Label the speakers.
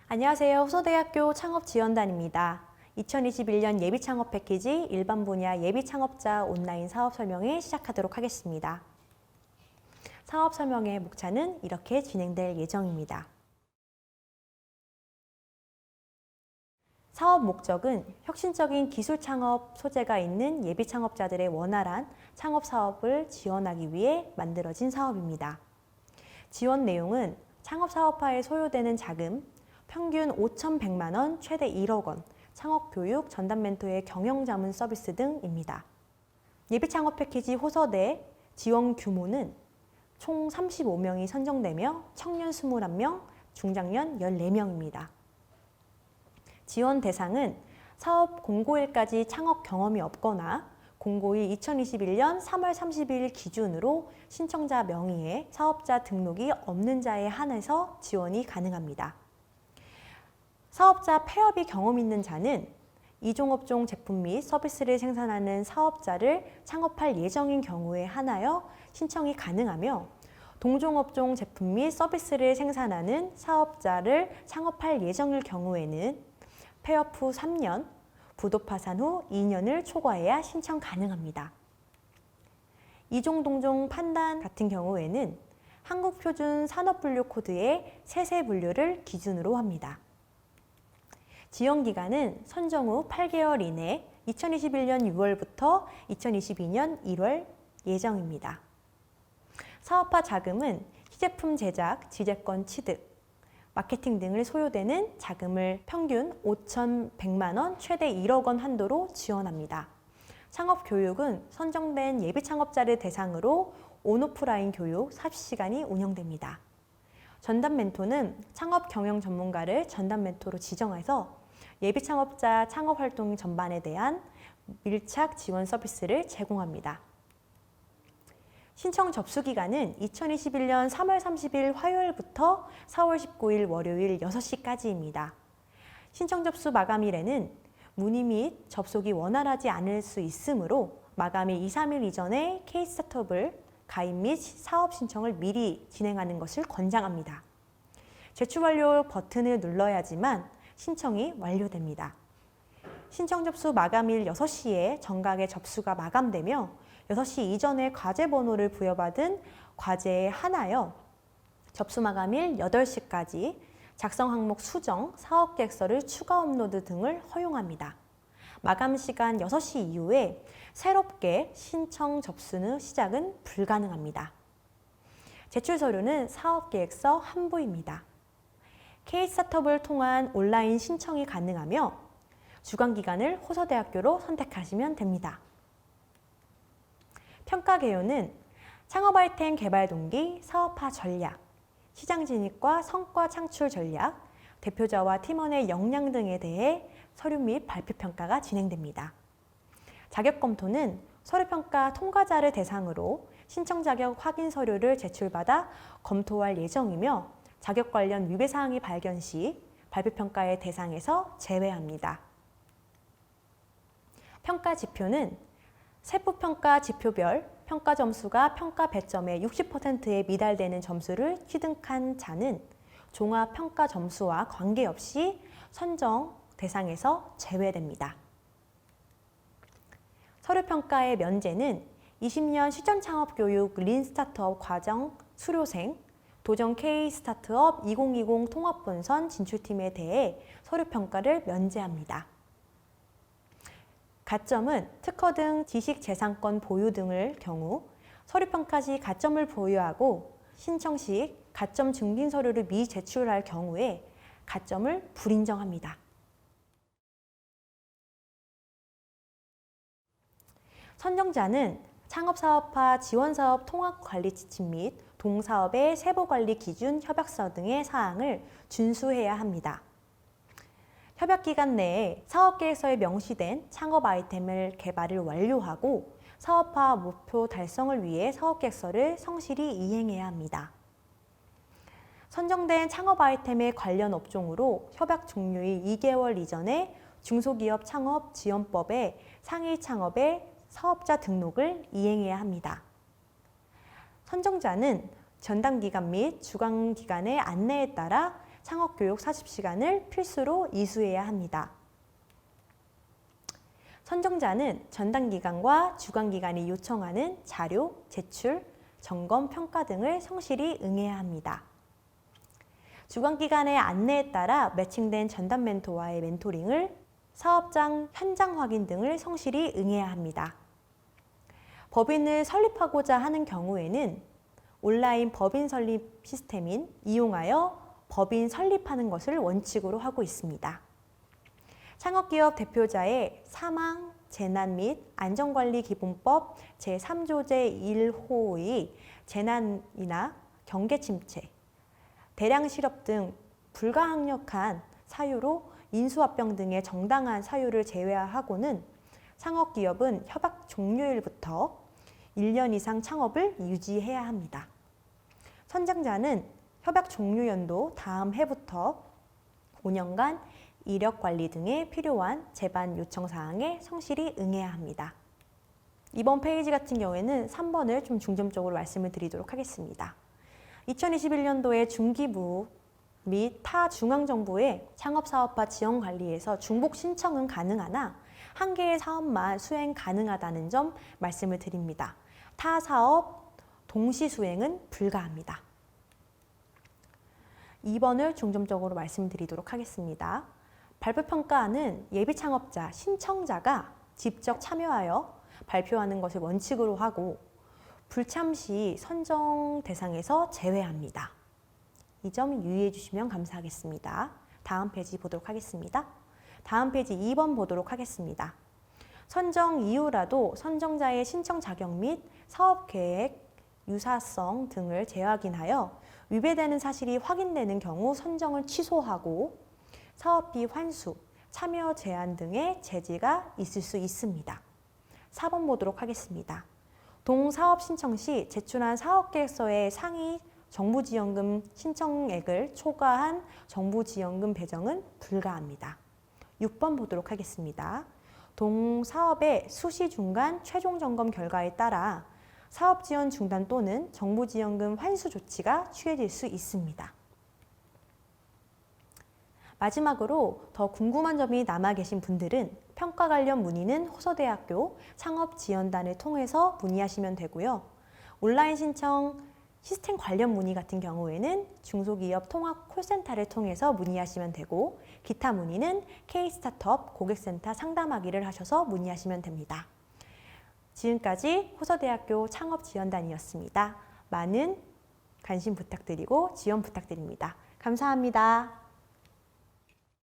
Speaker 1: 안녕하세요. 호서대학교 창업지원단입니다. 2021년 예비창업 패키지 일반 분야 예비창업자 온라인 사업 설명회 시작하도록 하겠습니다. 사업 설명회 목차는 이렇게 진행될 예정입니다. 사업 목적은 혁신적인 기술 창업 소재가 있는 예비 창업자들의 원활한 창업 사업을 지원하기 위해 만들어진 사업입니다. 지원 내용은 창업 사업화에 소요되는 자금, 평균 5,100만 원, 최대 1억 원, 창업 교육, 전담 멘토의 경영 자문 서비스 등입니다. 예비 창업 패키지 호서대 지원 규모는 총 35명이 선정되며 청년 21명, 중장년 14명입니다. 지원 대상은 사업 공고일까지 창업 경험이 없거나 공고일 2021년 3월 30일 기준으로 신청자 명의의 사업자 등록이 없는 자에 한해서 지원이 가능합니다. 사업자 폐업이 경험 있는 자는 이종업종 제품 및 서비스를 생산하는 사업자를 창업할 예정인 경우에 한하여 신청이 가능하며 동종업종 제품 및 서비스를 생산하는 사업자를 창업할 예정일 경우에는 폐업 후 3년, 부도 파산 후 2년을 초과해야 신청 가능합니다. 이종, 동종 판단 같은 경우에는 한국표준산업분류코드의 세세 분류를 기준으로 합니다. 지원 기간은 선정 후 8개월 이내 2021년 6월부터 2022년 1월 예정입니다. 사업화 자금은 시제품 제작, 지재권 취득, 마케팅 등을 소요되는 자금을 평균 5,100만 원, 최대 1억 원 한도로 지원합니다. 창업 교육은 선정된 예비 창업자를 대상으로 온오프라인 교육 40시간이 운영됩니다. 전담 멘토는 창업 경영 전문가를 전담 멘토로 지정해서 예비 창업자 창업 활동 전반에 대한 밀착 지원 서비스를 제공합니다. 신청 접수 기간은 2021년 3월 30일 화요일부터 4월 19일 월요일 6시까지입니다. 신청 접수 마감일에는 문의 및 접속이 원활하지 않을 수 있으므로 마감일 2, 3일 이전에 K-스타트업을 가입 및 사업 신청을 미리 진행하는 것을 권장합니다. 제출 완료 버튼을 눌러야지만 신청이 완료됩니다. 신청 접수 마감일 6시에 정각의 접수가 마감되며 6시 이전에 과제 번호를 부여받은 과제에 한하여 접수 마감일 8시까지 작성 항목 수정, 사업 계획서를 추가 업로드 등을 허용합니다. 마감 시간 6시 이후에 새롭게 신청 접수는 시작은 불가능합니다. 제출 서류는 사업 계획서 한 부입니다. K-스타트업을 통한 온라인 신청이 가능하며 주관 기관을 호서대학교로 선택하시면 됩니다. 평가 개요는 창업 아이템 개발 동기, 사업화 전략, 시장 진입과 성과 창출 전략, 대표자와 팀원의 역량 등에 대해 서류 및 발표 평가가 진행됩니다. 자격 검토는 서류 평가 통과자를 대상으로 신청 자격 확인 서류를 제출받아 검토할 예정이며 자격 관련 위배 사항이 발견 시 발표 평가의 대상에서 제외합니다. 평가 지표는 세부 평가 지표별 평가 점수가 평가 배점의 60%에 미달되는 점수를 취득한 자는 종합 평가 점수와 관계없이 선정 대상에서 제외됩니다. 서류 평가의 면제는 20년 실전 창업 교육 린 스타트업 과정 수료생, 도전 K 스타트업 2020 통합본선 진출팀에 대해 서류 평가를 면제합니다. 가점은 특허 등 지식재산권 보유 등을 경우 서류평가 시 가점을 보유하고 신청 시 가점 증빙 서류를 미제출할 경우에 가점을 불인정합니다. 선정자는 창업사업화 지원사업 통합관리 지침 및 동사업의 세부관리 기준 협약서 등의 사항을 준수해야 합니다. 협약기간 내에 사업계획서에 명시된 창업 아이템을 개발을 완료하고 사업화 목표 달성을 위해 사업계획서를 성실히 이행해야 합니다. 선정된 창업 아이템의 관련 업종으로 협약 종료일 2개월 이전에 중소기업 창업 지원법의 상위 창업의 사업자 등록을 이행해야 합니다. 선정자는 전담기관 및 주관기관의 안내에 따라 창업교육 40시간을 필수로 이수해야 합니다. 선정자는 전담기관과 주관기관이 요청하는 자료, 제출, 점검, 평가 등을 성실히 응해야 합니다. 주관기관의 안내에 따라 매칭된 전담 멘토와의 멘토링을, 사업장 현장 확인 등을 성실히 응해야 합니다. 법인을 설립하고자 하는 경우에는 온라인 법인 설립 시스템인 이용하여 법인 설립하는 것을 원칙으로 하고 있습니다. 창업기업 대표자의 사망, 재난 및 안전관리기본법 제3조 제1호의 재난이나 경계침체, 대량 실업 등 불가항력한 사유로 인수합병 등의 정당한 사유를 제외하고는 창업기업은 협약 종료일부터 1년 이상 창업을 유지해야 합니다. 선정자는 협약 종료연도 다음 해부터 5년간 이력관리 등에 필요한 제반 요청사항에 성실히 응해야 합니다. 이번 페이지 같은 경우에는 3번을 좀 중점적으로 말씀을 드리도록 하겠습니다. 2021년도에 중기부 및 타 중앙정부의 창업사업화 지원관리에서 중복 신청은 가능하나 한 개의 사업만 수행 가능하다는 점 말씀을 드립니다. 타 사업 동시 수행은 불가합니다. 2번을 중점적으로 말씀드리도록 하겠습니다. 발표평가는 예비창업자, 신청자가 직접 참여하여 발표하는 것을 원칙으로 하고 불참 시 선정 대상에서 제외합니다. 이 점 유의해 주시면 감사하겠습니다. 다음 페이지 보도록 하겠습니다. 다음 페이지 2번 보도록 하겠습니다. 선정 이후라도 선정자의 신청 자격 및 사업계획, 유사성 등을 재확인하여 위배되는 사실이 확인되는 경우 선정을 취소하고 사업비 환수, 참여 제한 등의 제지가 있을 수 있습니다. 4번 보도록 하겠습니다. 동사업 신청 시 제출한 사업계획서의 상위 정부지원금 신청액을 초과한 정부지원금 배정은 불가합니다. 6번 보도록 하겠습니다. 동사업의 수시 중간 최종 점검 결과에 따라 사업지원 중단 또는 정부지원금 환수 조치가 취해질 수 있습니다. 마지막으로 더 궁금한 점이 남아 계신 분들은 평가 관련 문의는 호서대학교 창업지원단을 통해서 문의하시면 되고요. 온라인 신청 시스템 관련 문의 같은 경우에는 중소기업 통합 콜센터를 통해서 문의하시면 되고 기타 문의는 K스타트업 고객센터 상담하기를 하셔서 문의하시면 됩니다. 지금까지 호서대학교 창업지원단이었습니다. 많은 관심 부탁드리고 지원 부탁드립니다. 감사합니다.